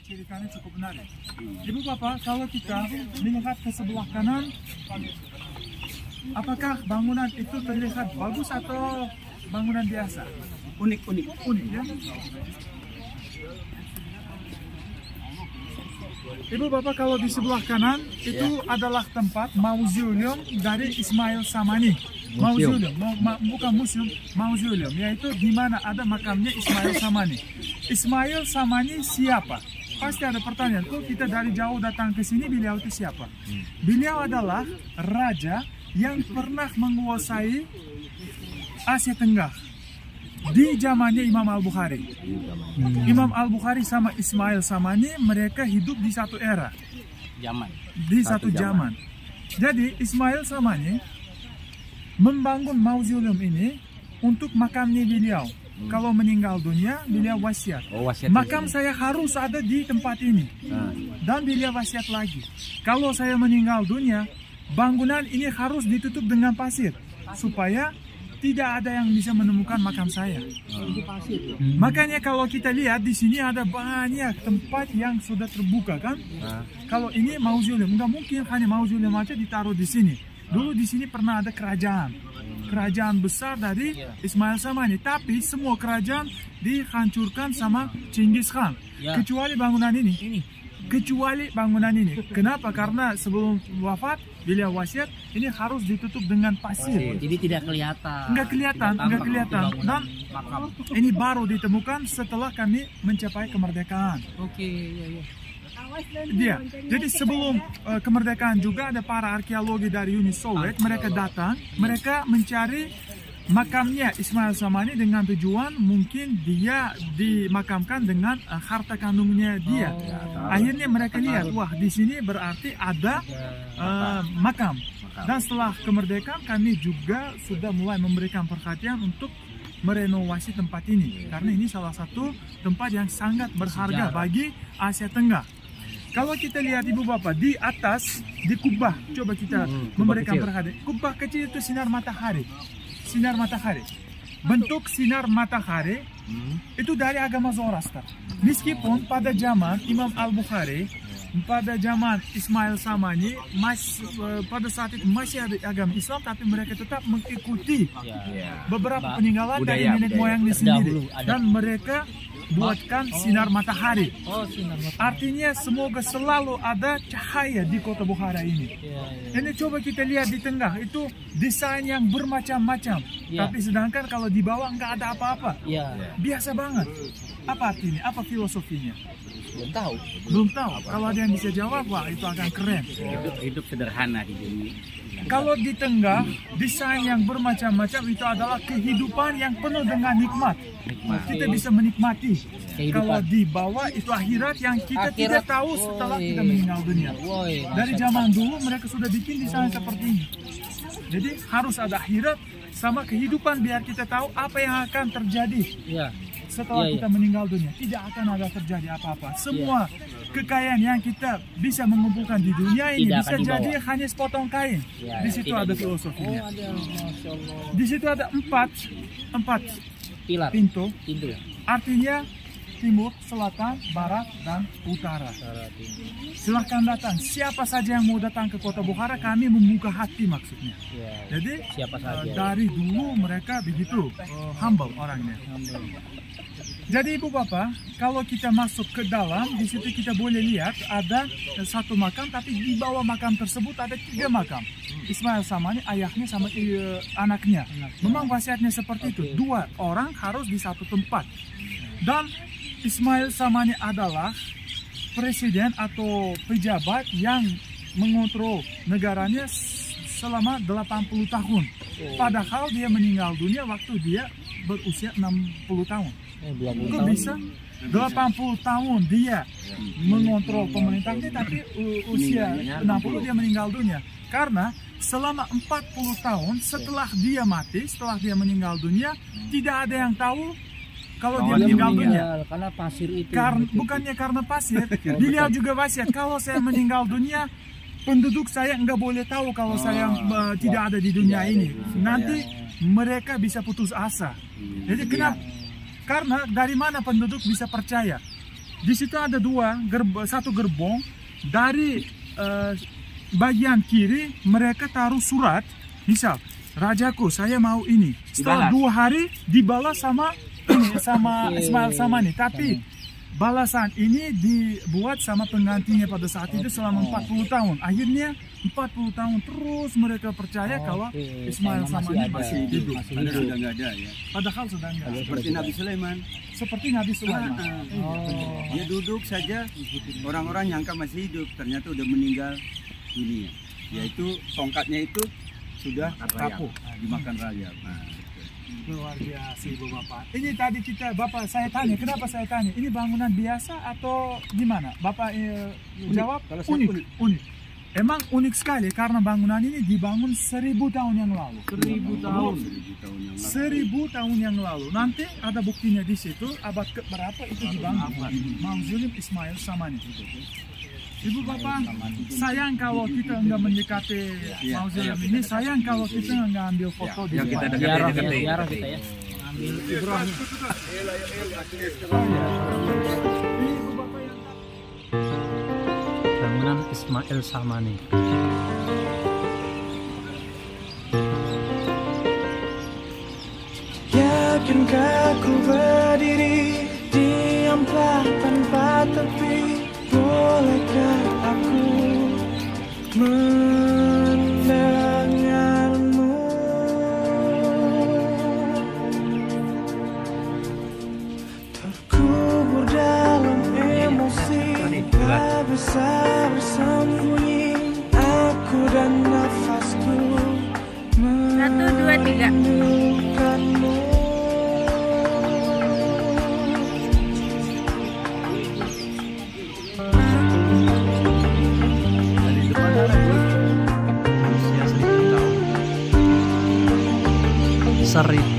ceritanya cukup menarik. Ibu Bapak, kalau kita melihat ke sebelah kanan, apakah bangunan itu terlihat bagus atau bangunan biasa? Unik Ya. Ibu Bapak, kalau di sebelah kanan itu adalah tempat mausoleum dari Ismail Samani. Mausoleum, bukan museum, mausoleum, yaitu di mana ada makamnya Ismail Samani. Ismail Samani siapa? Pasti ada pertanyaan, kok kita dari jauh datang ke sini, beliau itu siapa? Beliau adalah raja yang pernah menguasai Asia Tenggara di zamannya Imam Al-Bukhari. Imam Al-Bukhari sama Ismail Samani, mereka hidup di satu era. Di satu zaman. Jadi Ismail Samani membangun mausoleum ini untuk makamnya beliau. Kalau meninggal dunia, beliau wasiat. Makam saya harus ada di tempat ini. Dan beliau wasiat lagi. Kalau saya meninggal dunia, bangunan ini harus ditutup dengan pasir supaya tidak ada yang bisa menemukan makam saya. Makanya kalau kita lihat di sini ada banyak tempat yang sudah terbuka kan. Kalau ini mausoleum, nggak mungkin hanya mausoleum aja ditaruh di sini. Dulu di sini pernah ada kerajaan besar dari Ismail Samani, tapi semua kerajaan dihancurkan sama Chinggis Khan, kecuali bangunan ini. Kenapa? Karena sebelum wafat beliau wasiat ini harus ditutup dengan pasir. Jadi tidak kelihatan. Nggak kelihatan. Dan ini baru ditemukan setelah kami mencapai kemerdekaan. Jadi sebelum kemerdekaan juga ada para arkeologi dari Uni Soviet, mereka datang, mereka mencari makamnya Ismail Samani dengan tujuan mungkin dia dimakamkan dengan harta kandungnya dia. Akhirnya mereka lihat, wah di sini berarti ada makam. Dan setelah kemerdekaan kami juga sudah mulai memberikan perhatian untuk merenovasi tempat ini, karena ini salah satu tempat yang sangat berharga bagi Asia Tenggara. Kalau kita lihat Ibu Bapak di atas, di kubah, coba kita memberikan perhatian. Kubah kecil itu sinar matahari. Bentuk sinar matahari itu dari agama Zoroaster. Meskipun pada zaman Imam Al-Bukhari, pada zaman Ismail Samani, pada saat itu masih ada agama Islam, tapi mereka tetap mengikuti beberapa peninggalan dari nenek moyang di sini. Dan mereka buatkan sinar matahari. Artinya semoga selalu ada cahaya di kota Bukhara ini. Ini coba kita lihat di tengah, itu desain yang bermacam-macam. Tapi sedangkan kalau di bawah nggak ada apa-apa. Biasa banget. Apa artinya? Apa filosofinya? Belum tahu. Kalau ada yang bisa jawab, wah itu akan keren. Hidup sederhana di dunia. Kalau di tengah, desain yang bermacam-macam itu adalah kehidupan yang penuh dengan nikmat. Kita bisa menikmati. Kalau di bawah itu akhirat yang kita tidak tahu setelah kita meninggal dunia. Dari zaman dulu mereka sudah bikin desain seperti ini. Jadi harus ada akhirat sama kehidupan biar kita tahu apa yang akan terjadi. Setelah kita meninggal dunia, tidak akan ada terjadi apa-apa. Semua kekayaan yang kita bisa mengumpulkan di dunia ini bisa jadi hanya sepotong kain. Di situ ada filosofinya. Di situ ada empat pintu. Artinya timur, selatan, barat, dan utara. Silahkan datang. Siapa saja yang mau datang ke kota Bukhara, kami membuka hati maksudnya. Jadi dari dulu mereka begitu humble orangnya. Jadi Ibu Bapak, kalau kita masuk ke dalam, di situ kita boleh lihat ada satu makam, tapi di bawah makam tersebut ada 3 makam. Ismail Samani, ayahnya sama anaknya. Memang wasiatnya seperti itu. 2 orang harus di satu tempat. Dan Ismail Samani adalah presiden atau pejabat yang mengontrol negaranya selama 80 tahun. Padahal dia meninggal dunia waktu dia berusia 60 tahun. Kok bisa? 80 tahun dia mengontrol pemerintahnya, tapi usia 60 dia meninggal dunia. Karena selama 40 tahun setelah dia mati, setelah dia meninggal dunia, tidak ada yang tahu kalau dia meninggal dunia. Karena pasir itu. Bukannya karena pasir, beliau juga wasiat, kalau saya meninggal dunia, penduduk saya nggak boleh tahu kalau saya tidak ada di dunia ini. Nanti mereka bisa putus asa. Jadi kenapa? Karena dari mana penduduk bisa percaya? Di situ ada satu gerbong. Dari bagian kiri mereka taruh surat, misal, rajaku saya mau ini. Setelah 2 hari dibalas sama ini, sama Ismail Samani. Tapi balasan ini dibuat sama penggantinya pada saat itu selama 40 tahun. Akhirnya 40 tahun terus mereka percaya kalau Ismail Samani masih hidup. Padahal sudah nggak ada ya. Padahal sudah nggak ada. Seperti Nabi Sulaiman. Seperti Nabi Sulaiman. Dia duduk saja, orang-orang nyangka masih hidup, ternyata udah meninggal dunia. Yaitu tongkatnya itu sudah rapuh, dimakan rayap. Nah, luar biasa Ibu Bapak. Ini tadi Bapak saya tanya, kenapa saya tanya? Ini bangunan biasa atau gimana? Bapak jawab Kalau saya unik. Emang unik sekali karena bangunan ini dibangun 1000 tahun yang lalu. 1000 tahun. 1000 tahun yang lalu. Nanti ada buktinya di situ abad keberapa itu dibangun. Mausoleum Ismail Samani. Ibu Bapak, sayang kalau kita nggak mendekati mausoleum ini, sayang kalau kita nggak ambil foto di Yang kita depan. dekati. Ziarah kita ya. Ambil ibrohnya. Ibu Bapak yang Bangunan Ismail Samani. Yakinkah ku berdiri diamlah tanpa tepi? Bolehkah aku mendengarmu? Terkubur dalam emosi, tak bisa bersembunyi. Aku dan nafasku 1, 2, 3. merindukanmu. Seribu